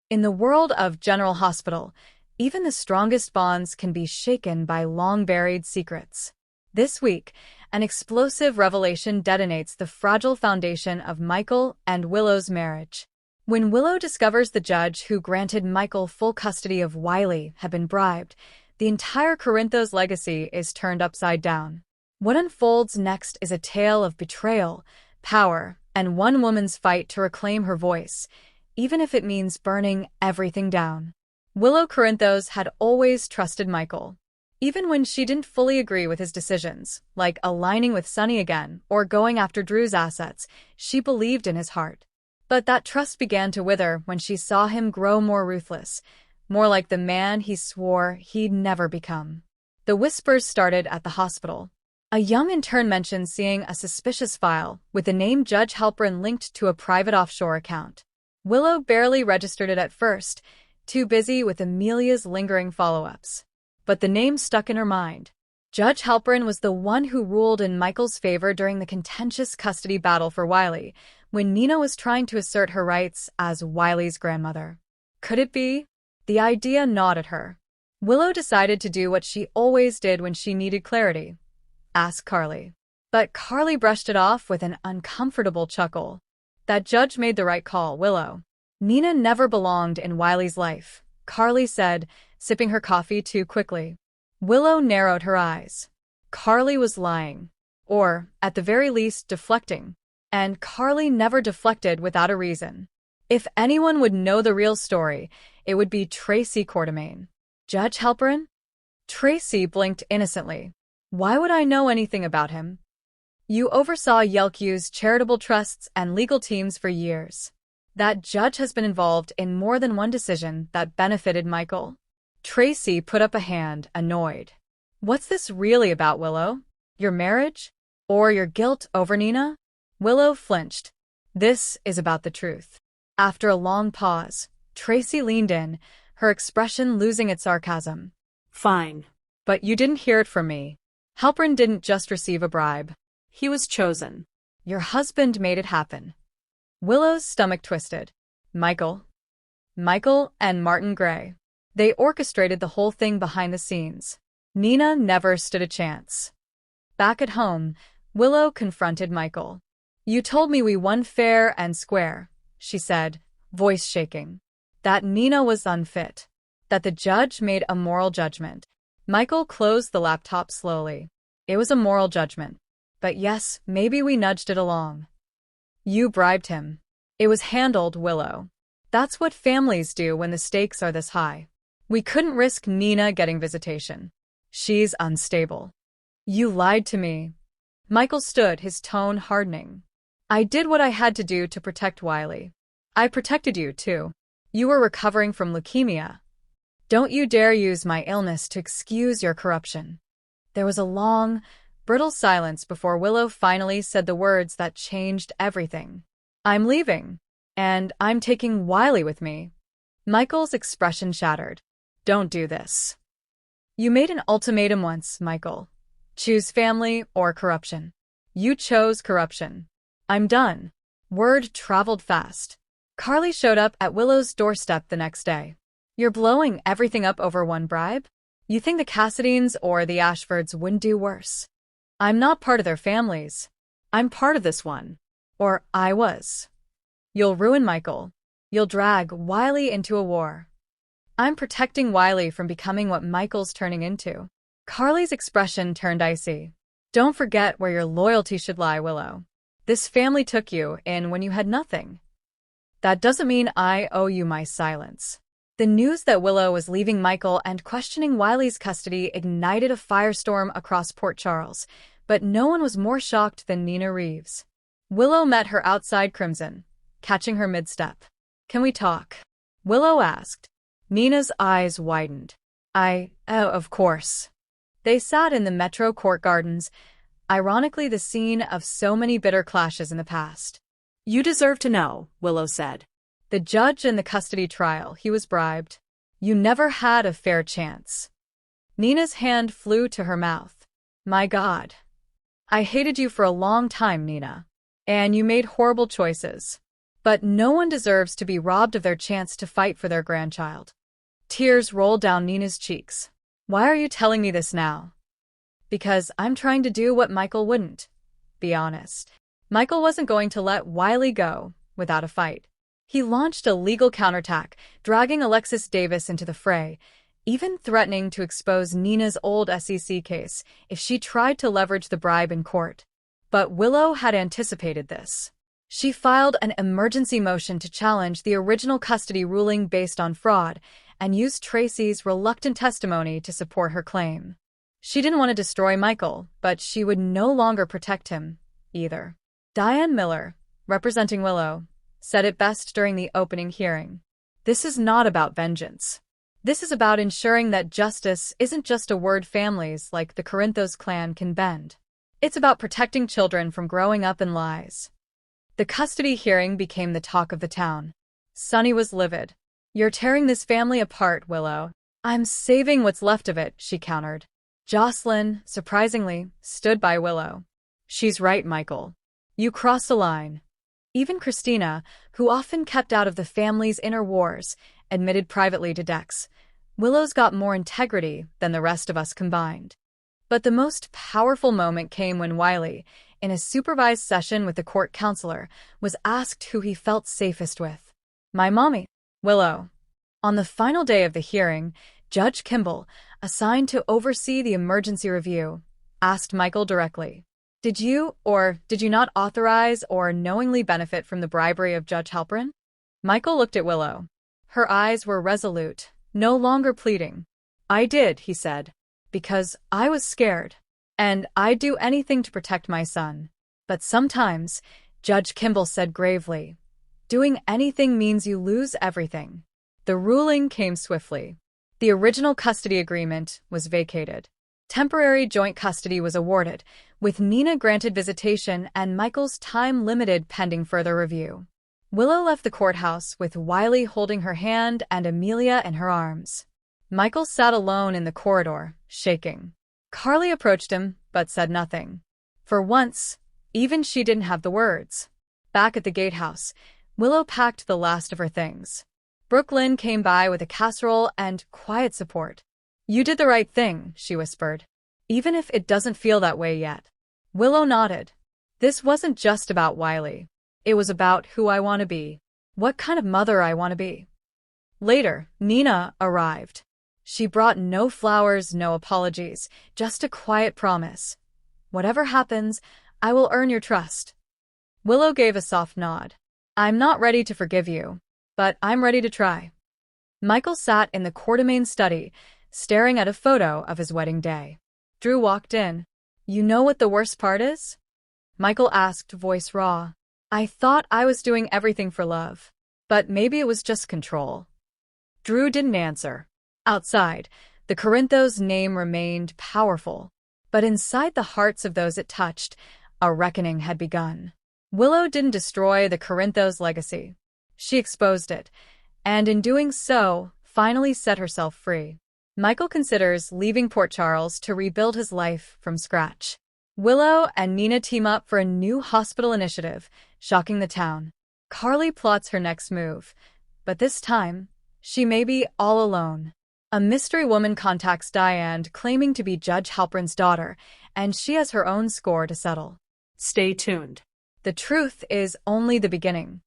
In the world of General Hospital, even the strongest bonds can be shaken by long-buried secrets. This week, an explosive revelation detonates the fragile foundation of Michael and Willow's marriage. When Willow discovers the judge who granted Michael full custody of Wiley had been bribed, the entire Corinthos legacy is turned upside down. What unfolds next is a tale of betrayal, power, and one woman's fight to reclaim her voice, even if it means burning everything down. Willow Corinthos had always trusted Michael. Even when she didn't fully agree with his decisions, like aligning with Sonny again or going after Drew's assets, she believed in his heart. But that trust began to wither when she saw him grow more ruthless, more like the man he swore he'd never become. The whispers started at the hospital. A young intern mentioned seeing a suspicious file with the name Judge Halperin linked to a private offshore account. Willow barely registered it at first, too busy with Amelia's lingering follow-ups. But the name stuck in her mind. Judge Halperin was the one who ruled in Michael's favor during the contentious custody battle for Wiley, when Nina was trying to assert her rights as Wiley's grandmother. Could it be? The idea gnawed at her. Willow decided to do what she always did when she needed clarity. Ask Carly. But Carly brushed it off with an uncomfortable chuckle. That judge made the right call, Willow. Nina never belonged in Wiley's life, Carly said, sipping her coffee too quickly. Willow narrowed her eyes. Carly was lying. Or, at the very least, deflecting. And Carly never deflected without a reason. If anyone would know the real story, it would be Tracy Quartermain. Judge Halperin? Tracy blinked innocently. Why would I know anything about him? You oversaw Yelku's charitable trusts and legal teams for years. That judge has been involved in more than one decision that benefited Michael. Tracy put up a hand, annoyed. What's this really about, Willow? Your marriage? Or your guilt over Nina? Willow flinched. This is about the truth. After a long pause, Tracy leaned in, her expression losing its sarcasm. Fine. But you didn't hear it from me. Halperin didn't just receive a bribe. He was chosen. Your husband made it happen. Willow's stomach twisted. Michael and Martin Gray. They orchestrated the whole thing behind the scenes. Nina never stood a chance. Back at home, Willow confronted Michael. You told me we won fair and square, she said, voice shaking. That Nina was unfit. That the judge made a moral judgment. Michael closed the laptop slowly. It was a moral judgment. But yes, maybe we nudged it along. You bribed him. It was handled, Willow. That's what families do when the stakes are this high. We couldn't risk Nina getting visitation. She's unstable. You lied to me. Michael stood, his tone hardening. I did what I had to do to protect Wiley. I protected you, too. You were recovering from leukemia. Don't you dare use my illness to excuse your corruption. There was a long, brittle silence before Willow finally said the words that changed everything. I'm leaving. And I'm taking Wiley with me. Michael's expression shattered. Don't do this. You made an ultimatum once, Michael. Choose family or corruption. You chose corruption. I'm done. Word traveled fast. Carly showed up at Willow's doorstep the next day. You're blowing everything up over one bribe? You think the Cassidines or the Ashfords wouldn't do worse? I'm not part of their families. I'm part of this one. Or I was. You'll ruin Michael. You'll drag Wiley into a war. I'm protecting Wiley from becoming what Michael's turning into. Carly's expression turned icy. Don't forget where your loyalty should lie, Willow. This family took you in when you had nothing. That doesn't mean I owe you my silence. The news that Willow was leaving Michael and questioning Wiley's custody ignited a firestorm across Port Charles, but no one was more shocked than Nina Reeves. Willow met her outside Crimson, catching her mid-step. Can we talk? Willow asked. Nina's eyes widened. Oh, of course. They sat in the Metro Court Gardens, ironically the scene of so many bitter clashes in the past. You deserve to know, Willow said. The judge in the custody trial, he was bribed. You never had a fair chance. Nina's hand flew to her mouth. My God. I hated you for a long time, Nina. And you made horrible choices. But no one deserves to be robbed of their chance to fight for their grandchild. Tears rolled down Nina's cheeks. Why are you telling me this now? Because I'm trying to do what Michael wouldn't. Be honest. Michael wasn't going to let Wiley go without a fight. He launched a legal counterattack, dragging Alexis Davis into the fray, even threatening to expose Nina's old SEC case if she tried to leverage the bribe in court. But Willow had anticipated this. She filed an emergency motion to challenge the original custody ruling based on fraud and used Tracy's reluctant testimony to support her claim. She didn't want to destroy Michael, but she would no longer protect him, either. Diane Miller, representing Willow, said it best during the opening hearing. This is not about vengeance. This is about ensuring that justice isn't just a word families like the Corinthos clan can bend. It's about protecting children from growing up in lies. The custody hearing became the talk of the town. Sunny was livid. You're tearing this family apart, Willow. I'm saving what's left of it, she countered. Jocelyn, surprisingly, stood by Willow. She's right, Michael. You crossed the line. Even Christina, who often kept out of the family's inner wars, admitted privately to Dex. Willow's got more integrity than the rest of us combined. But the most powerful moment came when Wiley, in a supervised session with the court counselor, was asked who he felt safest with. My mommy, Willow. On the final day of the hearing, Judge Kimball, assigned to oversee the emergency review, asked Michael directly, Did you or did you not authorize or knowingly benefit from the bribery of Judge Halpern? Michael looked at Willow. Her eyes were resolute, no longer pleading. I did, he said, because I was scared. And I'd do anything to protect my son. But sometimes, Judge Kimball said gravely, doing anything means you lose everything. The ruling came swiftly. The original custody agreement was vacated. Temporary joint custody was awarded, with Nina granted visitation and Michael's time limited pending further review. Willow left the courthouse with Wiley holding her hand and Amelia in her arms. Michael sat alone in the corridor, shaking. Carly approached him, but said nothing. For once, even she didn't have the words. Back at the gatehouse, Willow packed the last of her things. Brooklyn came by with a casserole and quiet support. You did the right thing, she whispered. Even if it doesn't feel that way yet. Willow nodded. This wasn't just about Wiley. It was about who I want to be. What kind of mother I want to be. Later, Nina arrived. She brought no flowers, no apologies, just a quiet promise. Whatever happens, I will earn your trust. Willow gave a soft nod. I'm not ready to forgive you, but I'm ready to try. Michael sat in the Quartermain study, staring at a photo of his wedding day. Drew walked in. You know what the worst part is? Michael asked, voice raw. I thought I was doing everything for love, but maybe it was just control. Drew didn't answer. Outside, the Corinthos' name remained powerful, but inside the hearts of those it touched, a reckoning had begun. Willow didn't destroy the Corinthos' legacy. She exposed it, and in doing so, finally set herself free. Michael considers leaving Port Charles to rebuild his life from scratch. Willow and Nina team up for a new hospital initiative, shocking the town. Carly plots her next move, but this time, she may be all alone. A mystery woman contacts Diane, claiming to be Judge Halpern's daughter, and she has her own score to settle. Stay tuned. The truth is only the beginning.